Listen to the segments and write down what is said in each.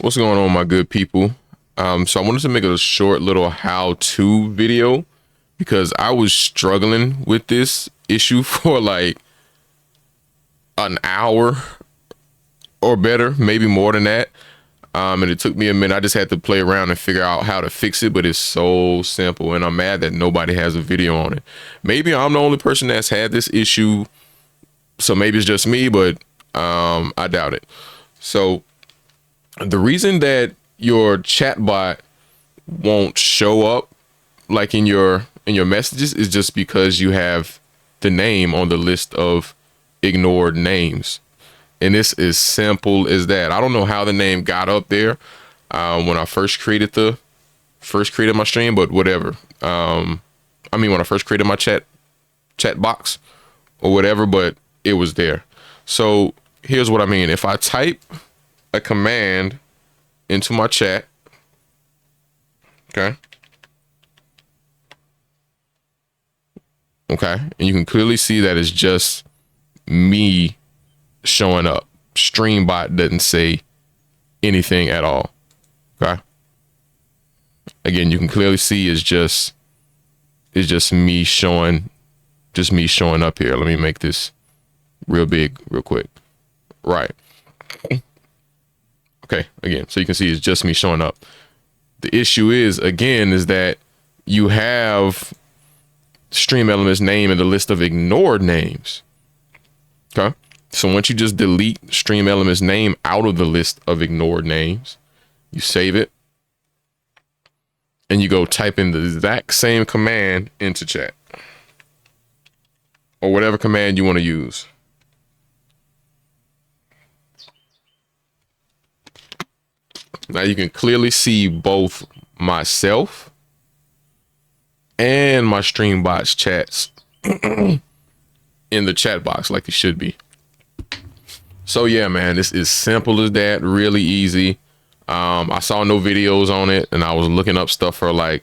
What's going on, my good people? So I wanted to make a short little how-to video because I was struggling with this issue for like an hour or better, maybe more than that. And it took me a minute. I just had to play around and figure out how to fix it, but it's so simple. And I'm mad that nobody has a video on it. Maybe I'm the only person that's had this issue. So maybe it's just me, but I doubt it. So the reason that your chatbot won't show up like in your messages is just because you have the name on the list of ignored names. And this is simple as that. I don't know how the name got up there when I first created my stream, but whatever. I mean, when I first created my chat box or whatever, but it was there. So here's what I mean. If I type a command into my chat, okay, and you can clearly see that it's just me showing up. Streambot doesn't say anything at all. Okay, again, you can clearly see it's just me showing up here. Let me make this real big real quick. Right. Okay, again, so you can see it's just me showing up. The issue is that you have Streamelements name in the list of ignored names. Okay, so once you just delete Streamelements name out of the list of ignored names, you save it, and you go type in the exact same command into chat, or whatever command you want to use. Now you can clearly see both myself and my Streambot's chats in the chat box like it should be. So yeah, man, this is simple as that, really easy. I saw no videos on it and I was looking up stuff for like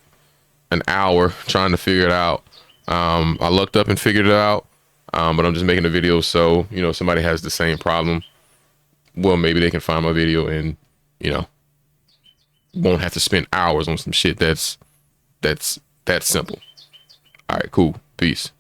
an hour trying to figure it out. I looked up and figured it out, but I'm just making a video so, you know, somebody has the same problem. Well, maybe they can find my video and, you know, won't have to spend hours on some shit that's that simple. All right, cool. Peace.